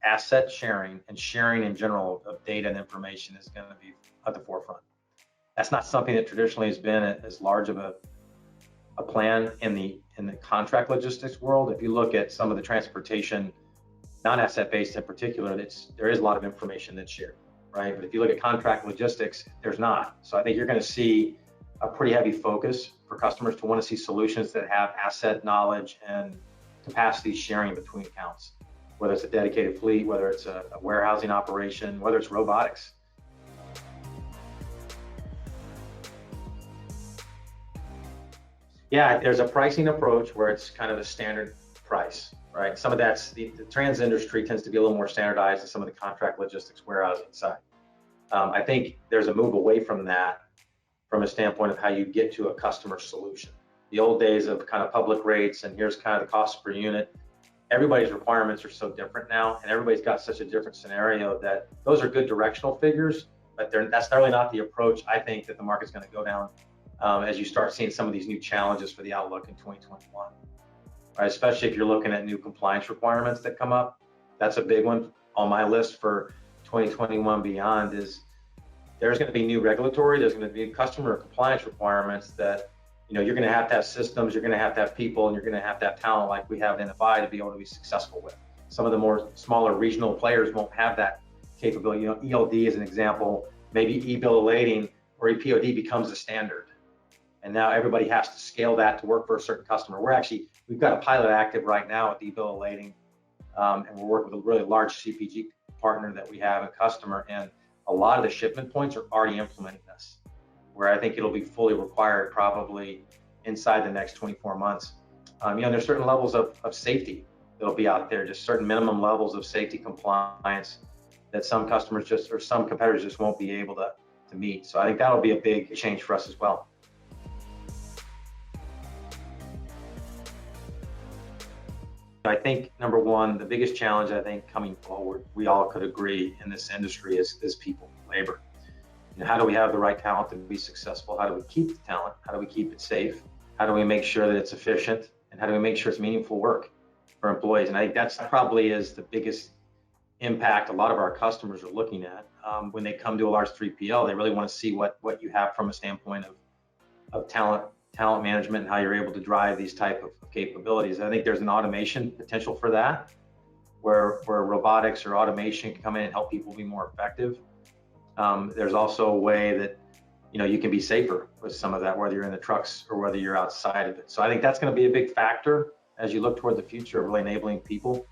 asset sharing and sharing in general of data and information is going to be at the forefront. That's not something that traditionally has been as large of a plan in the contract logistics world. If you look at some of the transportation, non-asset based in particular, there is a lot of information that's shared, right? But if you look at contract logistics, there's not. So I think you're going to see a pretty heavy focus for customers to want to see solutions that have asset knowledge and capacity sharing between accounts, whether it's a dedicated fleet, whether it's a warehousing operation, whether it's robotics. Yeah, there's a pricing approach where it's kind of a standard price, right? Some of that's the trans industry tends to be a little more standardized than some of the contract logistics warehousing side. I think there's a move away from that from a standpoint of how you get to a customer solution. The old days of kind of public rates and here's kind of the cost per unit, everybody's requirements are so different now, and everybody's got such a different scenario that those are good directional figures, but that's really not the approach I think that the market's going to go down as you start seeing some of these new challenges for the outlook in 2021. Right, especially if you're looking at new compliance requirements that come up. That's a big one on my list for 2021 beyond is there's going to be new regulatory, there's going to be customer compliance requirements that you're going to have systems, you're going to have people, and you're going to have talent like we have at NFI to be able to be successful with. Some of the more smaller regional players won't have that capability. ELD is an example, maybe e-bill of lading or EPOD becomes the standard. And now everybody has to scale that to work for a certain customer. We've got a pilot active right now with e-bill of lading, and we're working with a really large CPG partner that we have, a customer, and a lot of the shipment points are already implementing this, where I think it'll be fully required probably inside the next 24 months. There's certain levels of safety that'll be out there, just certain minimum levels of safety compliance that some customers or some competitors just won't be able to meet. So I think that'll be a big change for us as well. I think number one, the biggest challenge I think coming forward, we all could agree in this industry is people, labor. How do we have the right talent to be successful? How do we keep the talent? How do we keep it safe? How do we make sure that it's efficient? And how do we make sure it's meaningful work for employees? And I think that's probably is the biggest impact a lot of our customers are looking at. When they come to a large 3PL, they really want to see what you have from a standpoint of talent management and how you're able to drive these type of capabilities. I think there's an automation potential for that, where robotics or automation can come in and help people be more effective. There's also a way that you can be safer with some of that, whether you're in the trucks or whether you're outside of it. So I think that's going to be a big factor as you look toward the future of really enabling people.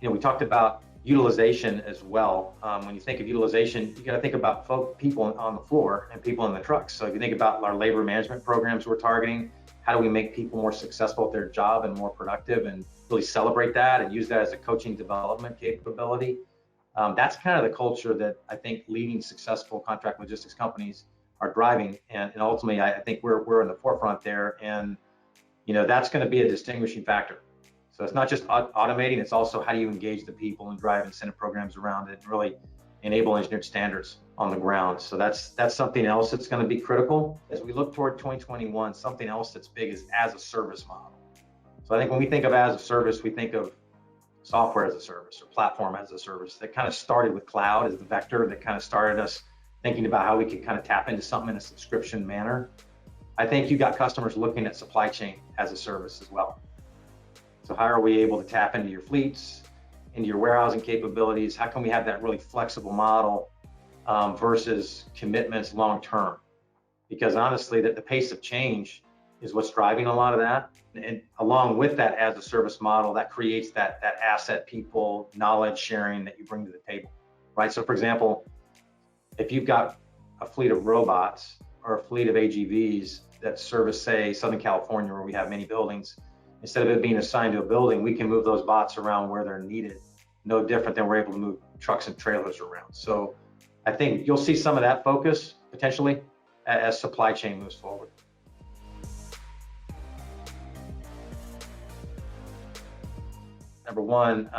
We talked about utilization as well. When you think of utilization, you got to think about people on the floor and people in the trucks. So if you think about our labor management programs we're targeting, how do we make people more successful at their job and more productive, and really celebrate that and use that as a coaching development capability? That's kind of the culture that I think leading successful contract logistics companies are driving, and ultimately I think we're in the forefront there, and that's going to be a distinguishing factor. So it's not just automating, it's also how do you engage the people and drive incentive programs around it and really enable engineered standards on the ground. So that's something else that's going to be critical. As we look toward 2021, something else that's big is as a service model. So I think when we think of as a service, we think of software as a service or platform as a service. That kind of started with cloud as the vector that kind of started us thinking about how we could kind of tap into something in a subscription manner. I think you got customers looking at supply chain as a service as well. So how are we able to tap into your fleets, into your warehousing capabilities? How can we have that really flexible model versus commitments long term? Because honestly, the pace of change is what's driving a lot of that. And along with that as a service model, that creates that asset, people, knowledge sharing that you bring to the table, right? So for example, if you've got a fleet of robots or a fleet of AGVs that service, say, Southern California, where we have many buildings, instead of it being assigned to a building, we can move those bots around where they're needed, no different than we're able to move trucks and trailers around. So I think you'll see some of that focus potentially as supply chain moves forward. Number one,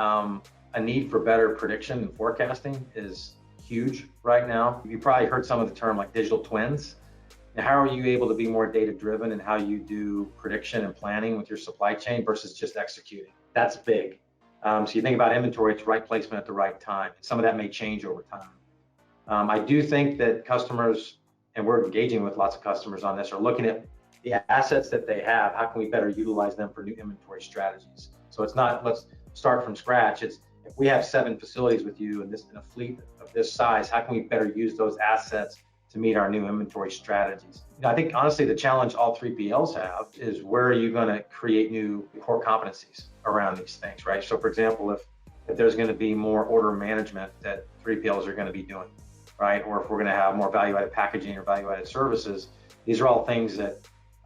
a need for better prediction and forecasting is huge right now. You probably heard some of the term like digital twins. And how are you able to be more data driven in how you do prediction and planning with your supply chain versus just executing? That's big. So you think about inventory, it's right placement at the right time. Some of that may change over time. I do think that customers, and we're engaging with lots of customers on this, are looking at the assets that they have. How can we better utilize them for new inventory strategies? So it's not, let's start from scratch. It's, if we have 7 facilities with you and in a fleet of this size, how can we better use those assets to meet our new inventory strategies? I think honestly, the challenge all 3PLs have is where are you going to create new core competencies around these things, right? So for example, if there's going to be more order management that 3PLs are going to be doing, right? Or if we're going to have more value-added packaging or value-added services, these are all things that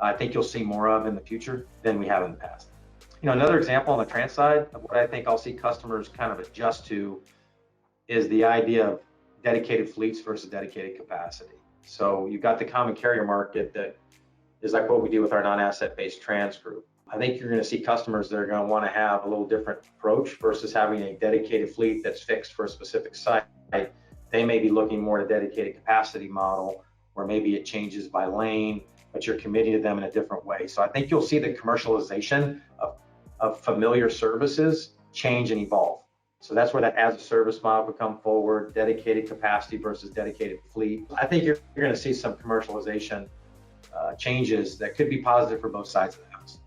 I think you'll see more of in the future than we have in the past. Another example on the trans side of what I think I'll see customers kind of adjust to is the idea of dedicated fleets versus dedicated capacity. So you've got the common carrier market that is like what we do with our non-asset-based trans group. I think you're going to see customers that are going to want to have a little different approach versus having a dedicated fleet that's fixed for a specific site. They may be looking more at a dedicated capacity model where maybe it changes by lane, but you're committing to them in a different way. So I think you'll see the commercialization of familiar services change and evolve. So that's where that as a service model will come forward, dedicated capacity versus dedicated fleet. I think you're going to see some commercialization changes that could be positive for both sides of the house.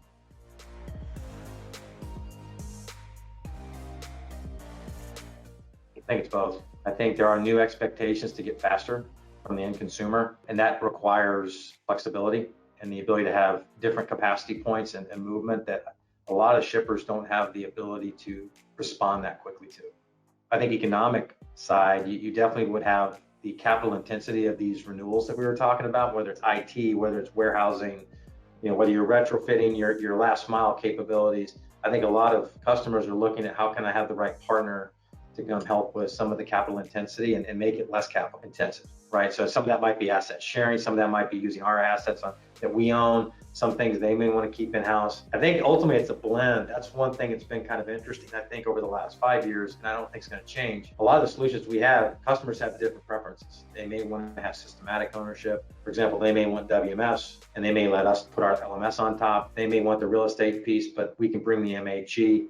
I think it's both. I think there are new expectations to get faster from the end consumer, and that requires flexibility and the ability to have different capacity points and movement that a lot of shippers don't have the ability to respond that quickly to. I think economic side, you definitely would have the capital intensity of these renewals that we were talking about, whether it's IT, whether it's warehousing, whether you're retrofitting your last mile capabilities. I think a lot of customers are looking at how can I have the right partner to come help with some of the capital intensity and make it less capital intensive, right? So some of that might be asset sharing, some of that might be using our assets that we own, some things they may want to keep in-house. I think ultimately it's a blend. That's one thing that's been kind of interesting, I think, over the last 5 years, and I don't think it's going to change. A lot of the solutions we have, customers have different preferences. They may want to have systematic ownership. For example, they may want WMS, and they may let us put our LMS on top. They may want the real estate piece, but we can bring the MHE.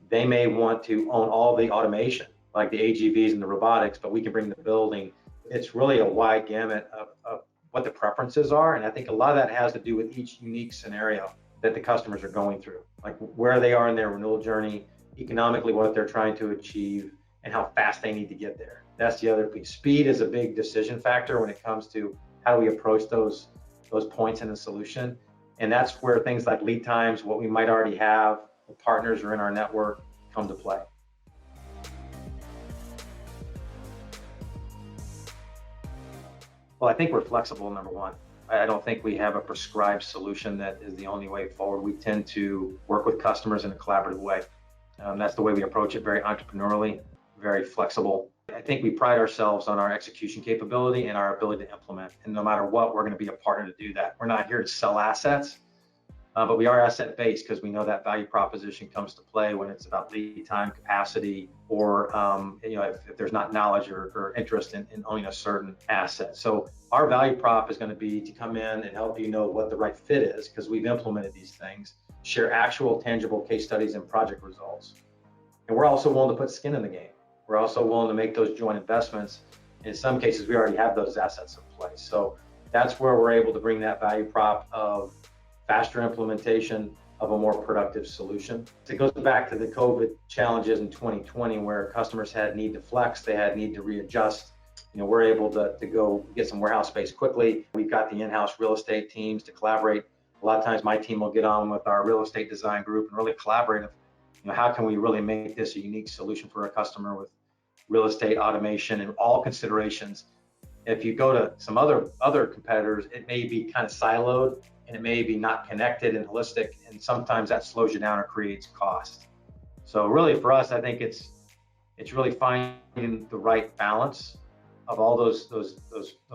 They may want to own all the automation, like the AGVs and the robotics, but we can bring the building. It's really a wide gamut of what the preferences are. And I think a lot of that has to do with each unique scenario that the customers are going through, like where they are in their renewal journey, economically what they're trying to achieve, and how fast they need to get there. That's the other piece. Speed is a big decision factor when it comes to how do we approach those points in the solution. And that's where things like lead times, what we might already have, the partners are in our network, come to play. Well, I think we're flexible, number one. I don't think we have a prescribed solution that is the only way forward. We tend to work with customers in a collaborative way. That's the way we approach it, very entrepreneurially, very flexible. I think we pride ourselves on our execution capability and our ability to implement. And no matter what, we're going to be a partner to do that. We're not here to sell assets, but we are asset-based because we know that value proposition comes to play when it's about lead time, capacity, or if there's not knowledge or interest in owning a certain asset. So our value prop is going to be to come in and help you know what the right fit is because we've implemented these things, share actual tangible case studies and project results. And we're also willing to put skin in the game. We're also willing to make those joint investments. In some cases, we already have those assets in place. So that's where we're able to bring that value prop of faster implementation of a more productive solution. It goes back to the COVID challenges in 2020 where customers had need to flex, they had need to readjust. We're able to go get some warehouse space quickly. We've got the in-house real estate teams to collaborate. A lot of times my team will get on with our real estate design group and really collaborate. How can we really make this a unique solution for a customer with real estate automation and all considerations? If you go to some other competitors, it may be kind of siloed and it may be not connected and holistic, and sometimes that slows you down or creates cost. So really for us, I think it's really finding the right balance of all those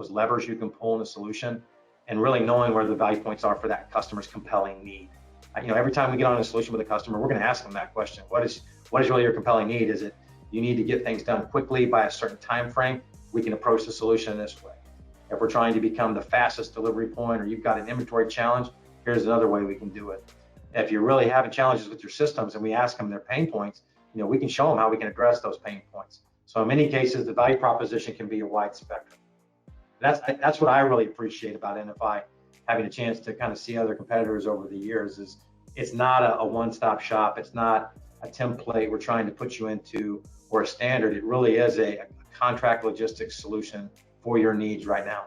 levers you can pull in a solution and really knowing where the value points are for that customer's compelling need. Every time we get on a solution with a customer, we're going to ask them that question. What is really your compelling need? Is it you need to get things done quickly by a certain time frame? We can approach the solution this way. If we're trying to become the fastest delivery point or you've got an inventory challenge, here's another way we can do it. If you're really having challenges with your systems and we ask them their pain points, we can show them how we can address those pain points. So in many cases, the value proposition can be a wide spectrum. That's what I really appreciate about NFI, having a chance to kind of see other competitors over the years. Is it's not a one-stop shop. It's not a template we're trying to put you into or a standard. It really is a contract logistics solution for your needs right now.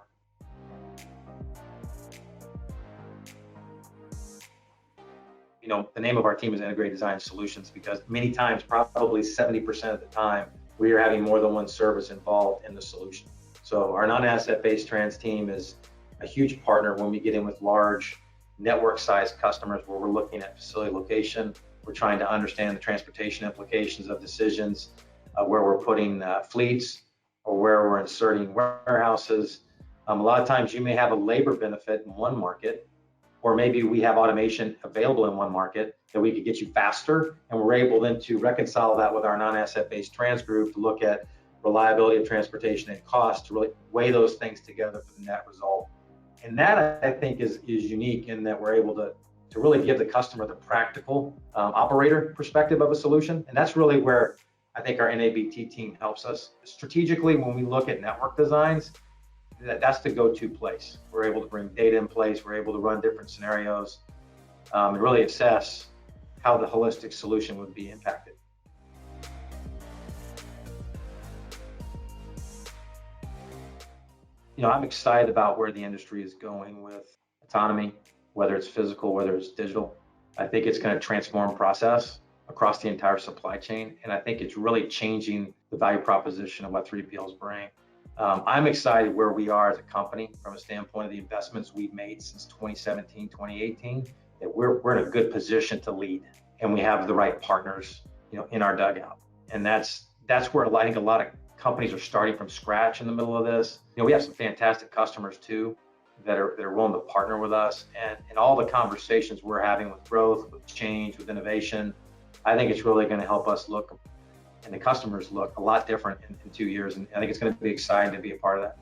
The name of our team is Integrated Design Solutions because many times, probably 70% of the time, we are having more than one service involved in the solution. So our non-asset-based trans team is a huge partner when we get in with large network-sized customers where we're looking at facility location. We're trying to understand the transportation implications of decisions, where we're putting fleets or where we're inserting warehouses. A lot of times you may have a labor benefit in one market, or maybe we have automation available in one market that we could get you faster, and we're able then to reconcile that with our non-asset-based trans group to look at reliability of transportation and cost to really weigh those things together for the net result. And that, I think, is unique in that we're able to really give the customer the practical operator perspective of a solution. And that's really where I think our NABT team helps us. Strategically, when we look at network designs, that's the go-to place. We're able to bring data in place. We're able to run different scenarios and really assess how the holistic solution would be impacted. I'm excited about where the industry is going with autonomy, whether it's physical, whether it's digital. I think it's going to transform process across the entire supply chain. And I think it's really changing the value proposition of what 3PLs bring. I'm excited where we are as a company from a standpoint of the investments we've made since 2017, 2018, that we're in a good position to lead, and we have the right partners, in our dugout. And that's where I think a lot of companies are starting from scratch in the middle of this. We have some fantastic customers too that are willing to partner with us, and all the conversations we're having with growth, with change, with innovation, I think it's really going to help us look and the customers look a lot different in 2 years. And I think it's going to be exciting to be a part of that.